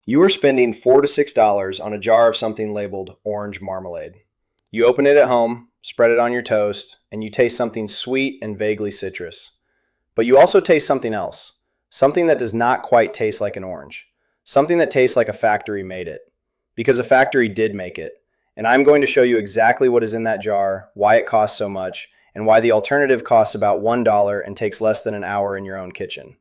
You are spending $4 to $6 on a jar of something labeled orange marmalade. You open it at home, spread it on your toast, and you taste something sweet and vaguely citrus. But you also taste something else, something that does not quite taste like an orange, something that tastes like a factory made it. Because a factory did make it, and I'm going to show you exactly what is in that jar, why it costs so much, and why the alternative costs about $1 and takes less than an hour in your own kitchen.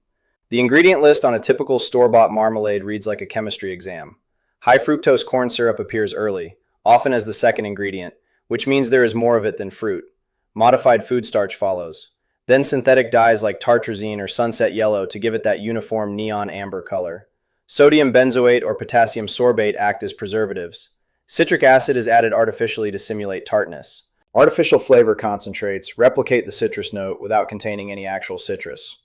The ingredient list on a typical store-bought marmalade reads like a chemistry exam. High fructose corn syrup appears early, often as the second ingredient, which means there is more of it than fruit. Modified food starch follows. Then synthetic dyes like tartrazine or sunset yellow to give it that uniform neon amber color. Sodium benzoate or potassium sorbate act as preservatives. Citric acid is added artificially to simulate tartness. Artificial flavor concentrates replicate the citrus note without containing any actual citrus.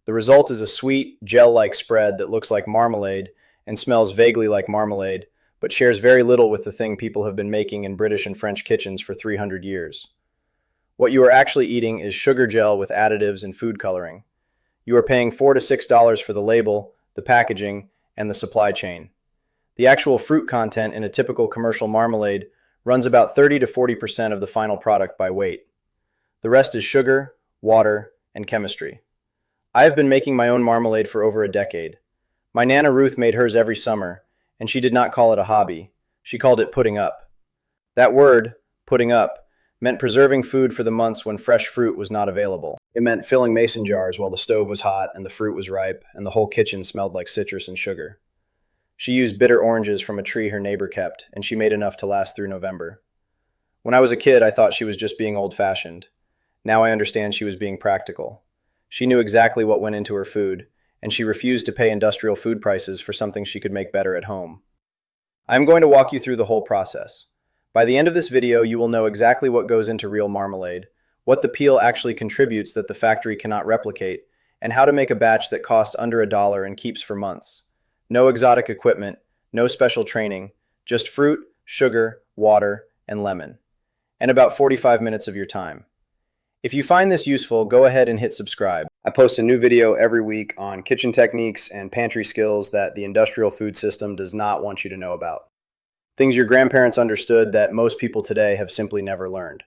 The result is a sweet, gel-like spread that looks like marmalade and smells vaguely like marmalade, but shares very little with the thing people have been making in British and French kitchens for 300 years. What you are actually eating is sugar gel with additives and food coloring. You are paying $4 to $6 for the label, the packaging, and the supply chain. The actual fruit content in a typical commercial marmalade runs about 30 to 40% of the final product by weight. The rest is sugar, water, and chemistry. I have been making my own marmalade for over a decade. My Nana Ruth made hers every summer, and she did not call it a hobby. She called it putting up. That word, putting up, meant preserving food for the months when fresh fruit was not available. It meant filling mason jars while the stove was hot and the fruit was ripe and the whole kitchen smelled like citrus and sugar. She used bitter oranges from a tree her neighbor kept, and she made enough to last through November. When I was a kid, I thought she was just being old-fashioned. Now I understand she was being practical. She knew exactly what went into her food, and she refused to pay industrial food prices for something she could make better at home. I'm going to walk you through the whole process. By the end of this video, you will know exactly what goes into real marmalade, what the peel actually contributes that the factory cannot replicate, and how to make a batch that costs under $1 and keeps for months. No exotic equipment, no special training, just fruit, sugar, water, and lemon. And about 45 minutes of your time. If you find this useful, go ahead and hit subscribe. I post a new video every week on kitchen techniques and pantry skills that the industrial food system does not want you to know about. Things your grandparents understood that most people today have simply never learned.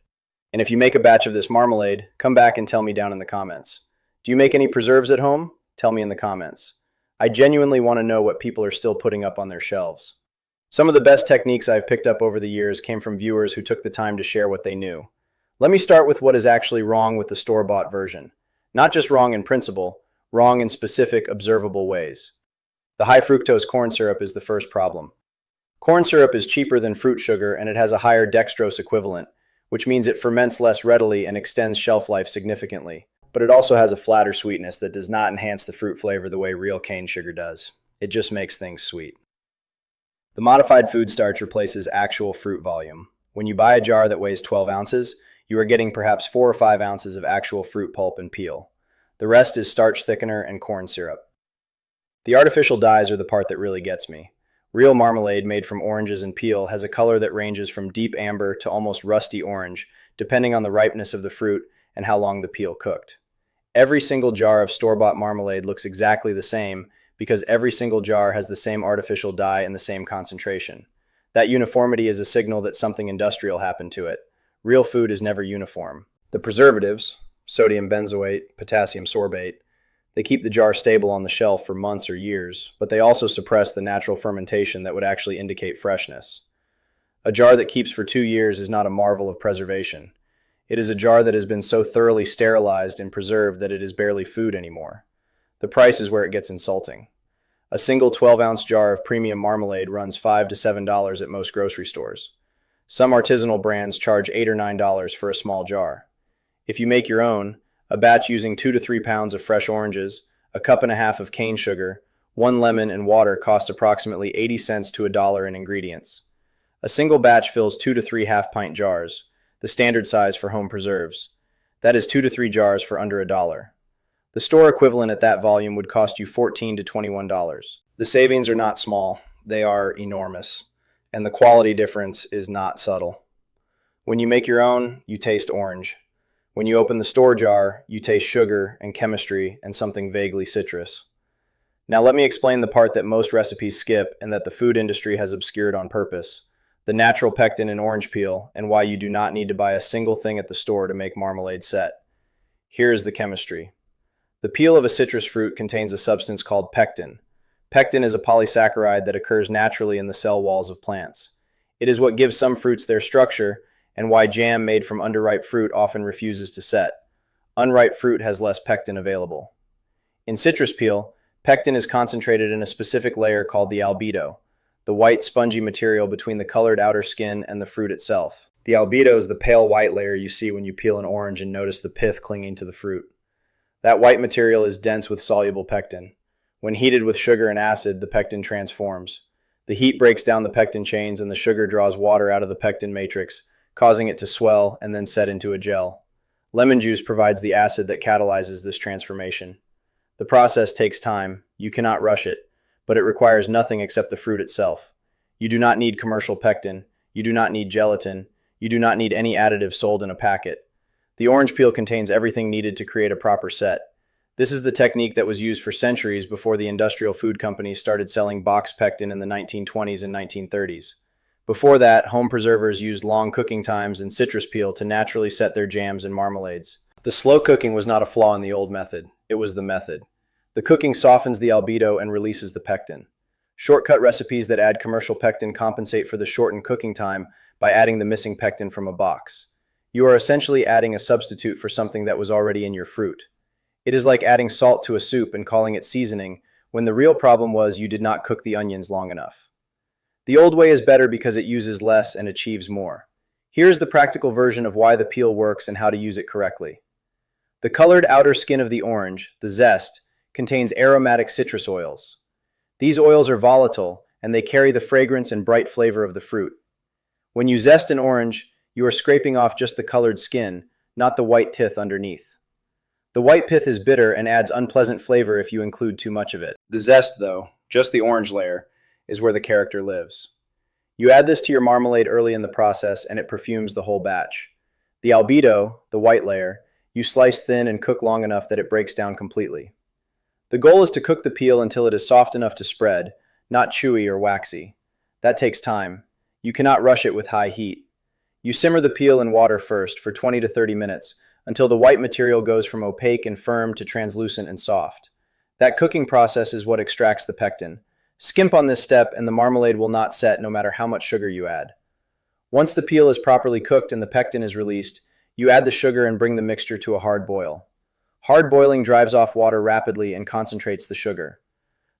And if you make a batch of this marmalade, come back and tell me down in the comments. Do you make any preserves at home? Tell me in the comments. I genuinely want to know what people are still putting up on their shelves. Some of the best techniques I've picked up over the years came from viewers who took the time to share what they knew. Let me start with what is actually wrong with the store-bought version. Not just wrong in principle, wrong in specific, observable ways. The high fructose corn syrup is the first problem. Corn syrup is cheaper than fruit sugar and it has a higher dextrose equivalent, which means it ferments less readily and extends shelf life significantly. But it also has a flatter sweetness that does not enhance the fruit flavor the way real cane sugar does. It just makes things sweet. The modified food starch replaces actual fruit volume. When you buy a jar that weighs 12 ounces, you are getting perhaps 4 or 5 ounces of actual fruit pulp and peel. The rest is starch thickener and corn syrup. The artificial dyes are the part that really gets me. Real marmalade made from oranges and peel has a color that ranges from deep amber to almost rusty orange, depending on the ripeness of the fruit and how long the peel cooked. Every single jar of store-bought marmalade looks exactly the same because every single jar has the same artificial dye and the same concentration. That uniformity is a signal that something industrial happened to it. Real food is never uniform. The preservatives, sodium benzoate, potassium sorbate, they keep the jar stable on the shelf for months or years, but they also suppress the natural fermentation that would actually indicate freshness. A jar that keeps for 2 years is not a marvel of preservation. It is a jar that has been so thoroughly sterilized and preserved that it is barely food anymore. The price is where it gets insulting. A single 12-ounce jar of premium marmalade runs $5 to $7 at most grocery stores. Some artisanal brands charge $8 or $9 for a small jar. If you make your own, a batch using 2 to 3 pounds of fresh oranges, a cup and a half of cane sugar, 1 lemon, and water costs approximately 80 cents to $1 in ingredients. A single batch fills 2 to 3 half-pint jars, the standard size for home preserves. That is 2 to 3 jars for under $1. The store equivalent at that volume would cost you $14 to $21. The savings are not small, they are enormous. And the quality difference is not subtle. When you make your own, you taste orange. When you open the store jar, you taste sugar and chemistry and something vaguely citrus. Now let me explain the part that most recipes skip and that the food industry has obscured on purpose: the natural pectin in orange peel and why you do not need to buy a single thing at the store to make marmalade set. Here is the chemistry. The peel of a citrus fruit contains a substance called pectin. Pectin is a polysaccharide that occurs naturally in the cell walls of plants. It is what gives some fruits their structure and why jam made from underripe fruit often refuses to set. Unripe fruit has less pectin available. In citrus peel, pectin is concentrated in a specific layer called the albedo, the white spongy material between the colored outer skin and the fruit itself. The albedo is the pale white layer you see when you peel an orange and notice the pith clinging to the fruit. That white material is dense with soluble pectin. When heated with sugar and acid, the pectin transforms. The heat breaks down the pectin chains and the sugar draws water out of the pectin matrix, causing it to swell and then set into a gel. Lemon juice provides the acid that catalyzes this transformation. The process takes time. You cannot rush it, but it requires nothing except the fruit itself. You do not need commercial pectin. You do not need gelatin. You do not need any additive sold in a packet. The orange peel contains everything needed to create a proper set. This is the technique that was used for centuries before the industrial food companies started selling box pectin in the 1920s and 1930s. Before that, home preservers used long cooking times and citrus peel to naturally set their jams and marmalades. The slow cooking was not a flaw in the old method. It was the method. The cooking softens the albedo and releases the pectin. Shortcut recipes that add commercial pectin compensate for the shortened cooking time by adding the missing pectin from a box. You are essentially adding a substitute for something that was already in your fruit. It is like adding salt to a soup and calling it seasoning, when the real problem was you did not cook the onions long enough. The old way is better because it uses less and achieves more. Here's the practical version of why the peel works and how to use it correctly. The colored outer skin of the orange, the zest, contains aromatic citrus oils. These oils are volatile, and they carry the fragrance and bright flavor of the fruit. When you zest an orange, you are scraping off just the colored skin, not the white pith underneath. The white pith is bitter and adds unpleasant flavor if you include too much of it. The zest, though, just the orange layer, is where the character lives. You add this to your marmalade early in the process and it perfumes the whole batch. The albedo, the white layer, you slice thin and cook long enough that it breaks down completely. The goal is to cook the peel until it is soft enough to spread, not chewy or waxy. That takes time. You cannot rush it with high heat. You simmer the peel in water first for 20 to 30 minutes until the white material goes from opaque and firm to translucent and soft. That cooking process is what extracts the pectin. Skimp on this step and the marmalade will not set no matter how much sugar you add. Once the peel is properly cooked and the pectin is released, you add the sugar and bring the mixture to a hard boil. Hard boiling drives off water rapidly and concentrates the sugar.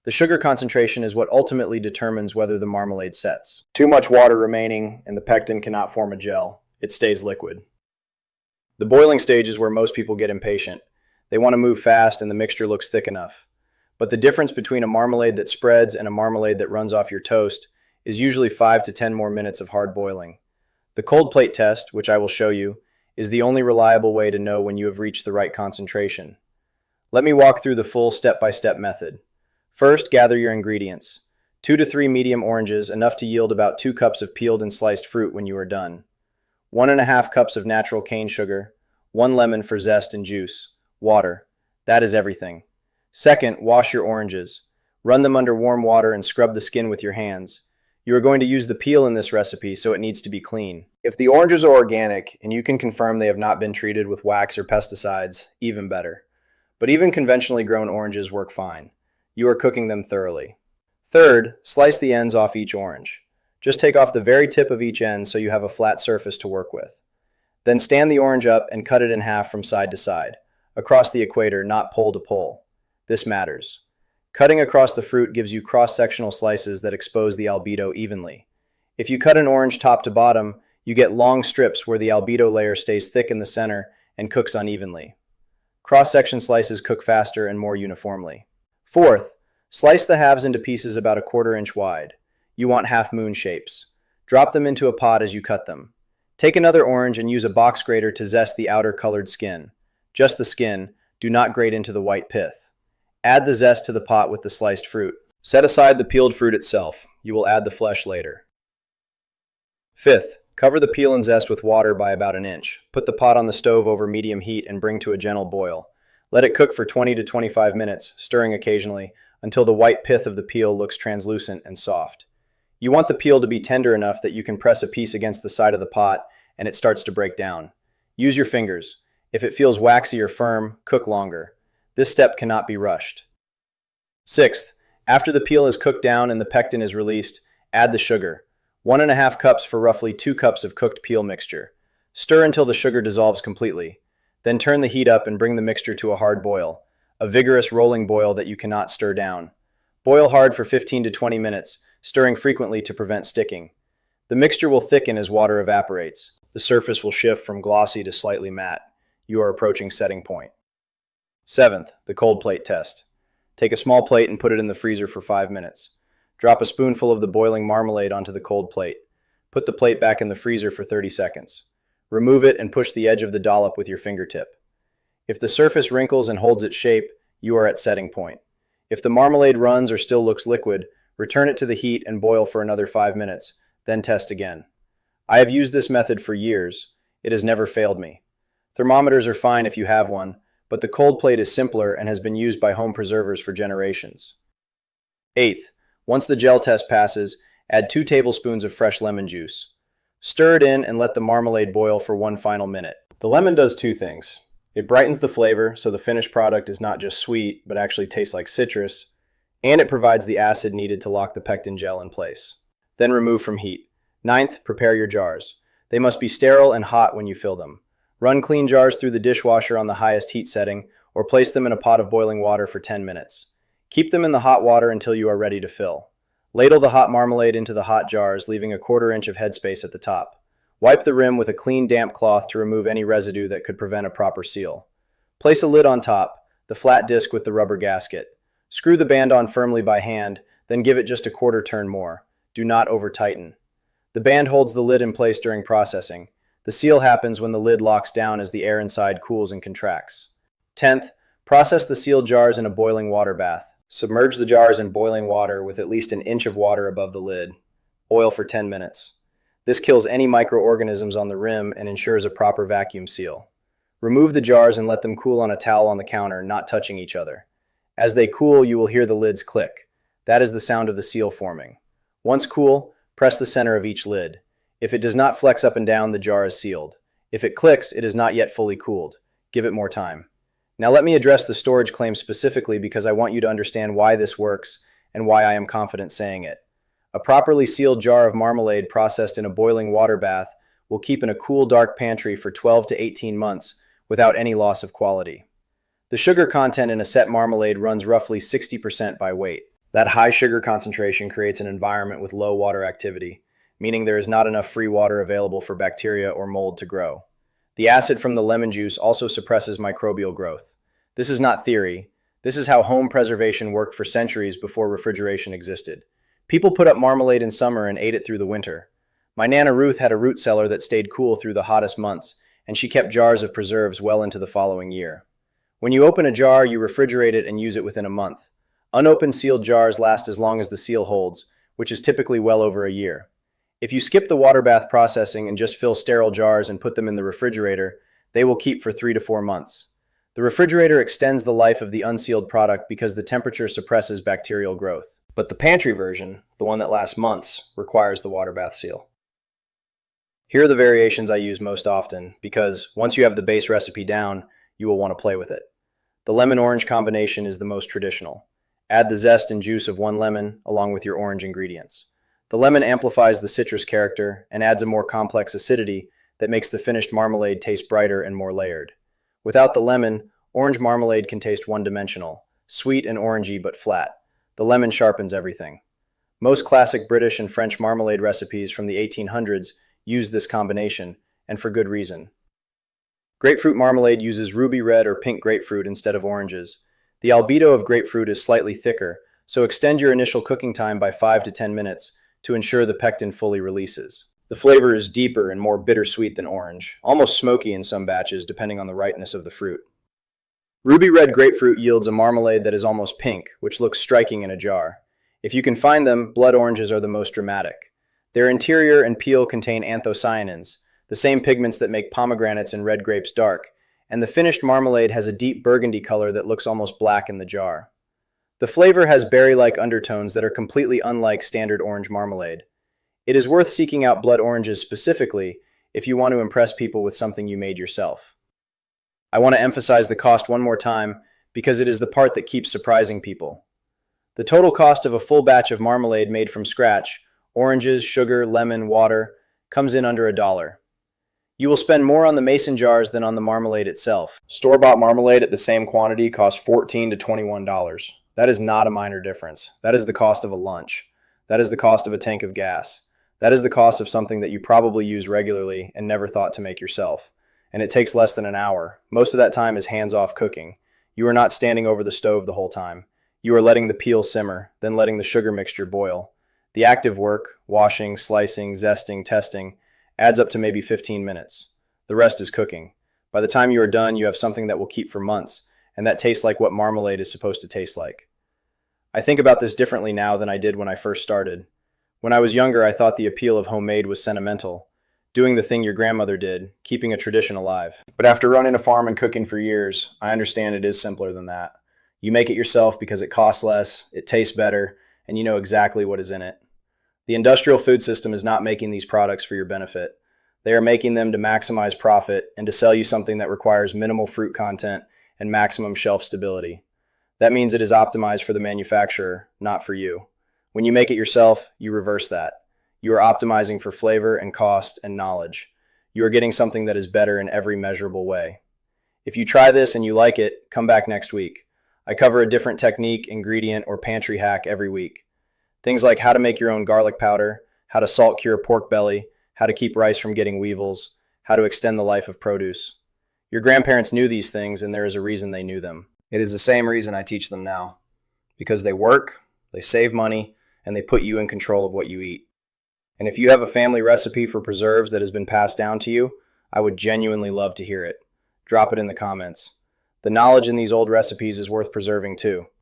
The sugar concentration is what ultimately determines whether the marmalade sets. Too much water remaining and the pectin cannot form a gel. It stays liquid. The boiling stage is where most people get impatient. They want to move fast and the mixture looks thick enough. But the difference between a marmalade that spreads and a marmalade that runs off your toast is usually 5 to 10 more minutes of hard boiling. The cold plate test, which I will show you, is the only reliable way to know when you have reached the right concentration. Let me walk through the full step-by-step method. First, gather your ingredients. 2 to 3 medium oranges, enough to yield about 2 cups of peeled and sliced fruit when you are done. 1.5 cups of natural cane sugar. 1 lemon for zest and juice. Water. That is everything. Second, wash your oranges. Run them under warm water and scrub the skin with your hands. You are going to use the peel in this recipe, so it needs to be clean. If the oranges are organic and you can confirm they have not been treated with wax or pesticides, even better. But even conventionally grown oranges work fine. You are cooking them thoroughly. Third, slice the ends off each orange. Just take off the very tip of each end so you have a flat surface to work with. Then stand the orange up and cut it in half from side to side, across the equator, not pole to pole. This matters. Cutting across the fruit gives you cross-sectional slices that expose the albedo evenly. If you cut an orange top to bottom, you get long strips where the albedo layer stays thick in the center and cooks unevenly. Cross-section slices cook faster and more uniformly. Fourth, slice the halves into pieces about 1/4 inch wide. You want half-moon shapes. Drop them into a pot as you cut them. Take another orange and use a box grater to zest the outer colored skin. Just the skin, do not grate into the white pith. Add the zest to the pot with the sliced fruit. Set aside the peeled fruit itself. You will add the flesh later. Fifth, cover the peel and zest with water by about 1 inch. Put the pot on the stove over medium heat and bring to a gentle boil. Let it cook for 20 to 25 minutes, stirring occasionally, until the white pith of the peel looks translucent and soft. You want the peel to be tender enough that you can press a piece against the side of the pot and it starts to break down. Use your fingers. If it feels waxy or firm, cook longer. This step cannot be rushed. Sixth, after the peel is cooked down and the pectin is released, add the sugar. 1.5 cups for roughly 2 cups of cooked peel mixture. Stir until the sugar dissolves completely. Then turn the heat up and bring the mixture to a hard boil, a vigorous rolling boil that you cannot stir down. Boil hard for 15 to 20 minutes, stirring frequently to prevent sticking. The mixture will thicken as water evaporates. The surface will shift from glossy to slightly matte. You are approaching setting point. Seventh, the cold plate test. Take a small plate and put it in the freezer for 5 minutes. Drop a spoonful of the boiling marmalade onto the cold plate. Put the plate back in the freezer for 30 seconds. Remove it and push the edge of the dollop with your fingertip. If the surface wrinkles and holds its shape, you are at setting point. If the marmalade runs or still looks liquid, return it to the heat and boil for another 5 minutes, then test again. I have used this method for years. It has never failed me. Thermometers are fine if you have one, but the cold plate is simpler and has been used by home preservers for generations. Eighth, once the gel test passes, add 2 tablespoons of fresh lemon juice. Stir it in and let the marmalade boil for one final minute. The lemon does 2 things. It brightens the flavor, so the finished product is not just sweet, but actually tastes like citrus, and it provides the acid needed to lock the pectin gel in place. Then remove from heat. Ninth, prepare your jars. They must be sterile and hot when you fill them. Run clean jars through the dishwasher on the highest heat setting, or place them in a pot of boiling water for 10 minutes. Keep them in the hot water until you are ready to fill. Ladle the hot marmalade into the hot jars, leaving a 1/4 inch of headspace at the top. Wipe the rim with a clean, damp cloth to remove any residue that could prevent a proper seal. Place a lid on top, the flat disc with the rubber gasket. Screw the band on firmly by hand, then give it just a 1/4 turn more. Do not over-tighten. The band holds the lid in place during processing. The seal happens when the lid locks down as the air inside cools and contracts. 10th, process the sealed jars in a boiling water bath. Submerge the jars in boiling water with at least 1 inch of water above the lid. Oil for 10 minutes. This kills any microorganisms on the rim and ensures a proper vacuum seal. Remove the jars and let them cool on a towel on the counter, not touching each other. As they cool, you will hear the lids click. That is the sound of the seal forming. Once cool, press the center of each lid. If it does not flex up and down, the jar is sealed. If it clicks, it is not yet fully cooled. Give it more time. Now let me address the storage claim specifically because I want you to understand why this works and why I am confident saying it. A properly sealed jar of marmalade processed in a boiling water bath will keep in a cool, dark pantry for 12 to 18 months without any loss of quality. The sugar content in a set marmalade runs roughly 60% by weight. That high sugar concentration creates an environment with low water activity, meaning there is not enough free water available for bacteria or mold to grow. The acid from the lemon juice also suppresses microbial growth. This is not theory. This is how home preservation worked for centuries before refrigeration existed. People put up marmalade in summer and ate it through the winter. My Nana Ruth had a root cellar that stayed cool through the hottest months, and she kept jars of preserves well into the following year. When you open a jar, you refrigerate it and use it within a month. Unopened sealed jars last as long as the seal holds, which is typically well over a year. If you skip the water bath processing and just fill sterile jars and put them in the refrigerator, they will keep for 3 to 4 months. The refrigerator extends the life of the unsealed product because the temperature suppresses bacterial growth. But the pantry version, the one that lasts months, requires the water bath seal. Here are the variations I use most often because once you have the base recipe down, you will want to play with it. The lemon-orange combination is the most traditional. Add the zest and juice of 1 lemon along with your orange ingredients. The lemon amplifies the citrus character and adds a more complex acidity that makes the finished marmalade taste brighter and more layered. Without the lemon, orange marmalade can taste one-dimensional, sweet and orangey but flat. The lemon sharpens everything. Most classic British and French marmalade recipes from the 1800s use this combination, and for good reason. Grapefruit marmalade uses ruby red or pink grapefruit instead of oranges. The albedo of grapefruit is slightly thicker, so extend your initial cooking time by 5 to 10 minutes to ensure the pectin fully releases. The flavor is deeper and more bittersweet than orange, almost smoky in some batches depending on the ripeness of the fruit. Ruby red grapefruit yields a marmalade that is almost pink, which looks striking in a jar. If you can find them, blood oranges are the most dramatic. Their interior and peel contain anthocyanins, the same pigments that make pomegranates and red grapes dark, and the finished marmalade has a deep burgundy color that looks almost black in the jar. The flavor has berry-like undertones that are completely unlike standard orange marmalade. It is worth seeking out blood oranges specifically if you want to impress people with something you made yourself. I want to emphasize the cost one more time because it is the part that keeps surprising people. The total cost of a full batch of marmalade made from scratch, oranges, sugar, lemon, water, comes in under $1. You will spend more on the mason jars than on the marmalade itself. Store-bought marmalade at the same quantity costs $14 to $21. That is not a minor difference. That is the cost of a lunch. That is the cost of a tank of gas. That is the cost of something that you probably use regularly and never thought to make yourself. And it takes less than an hour. Most of that time is hands-off cooking. You are not standing over the stove the whole time. You are letting the peel simmer, then letting the sugar mixture boil. The active work, washing, slicing, zesting, testing, adds up to maybe 15 minutes. The rest is cooking. By the time you are done, you have something that will keep for months, and that tastes like what marmalade is supposed to taste like. I think about this differently now than I did when I first started. When I was younger, I thought the appeal of homemade was sentimental, doing the thing your grandmother did, keeping a tradition alive. But after running a farm and cooking for years, I understand it is simpler than that. You make it yourself because it costs less, it tastes better, and you know exactly what is in it. The industrial food system is not making these products for your benefit. They are making them to maximize profit and to sell you something that requires minimal fruit content and maximum shelf stability. That means it is optimized for the manufacturer, not for you. When you make it yourself, you reverse that. You are optimizing for flavor and cost and knowledge. You are getting something that is better in every measurable way. If you try this and you like it, come back next week. I cover a different technique, ingredient, or pantry hack every week. Things like how to make your own garlic powder, how to salt cure pork belly, how to keep rice from getting weevils, how to extend the life of produce. Your grandparents knew these things, and there is a reason they knew them. It is the same reason I teach them now. Because they work, they save money, and they put you in control of what you eat. And if you have a family recipe for preserves that has been passed down to you, I would genuinely love to hear it. Drop it in the comments. The knowledge in these old recipes is worth preserving too.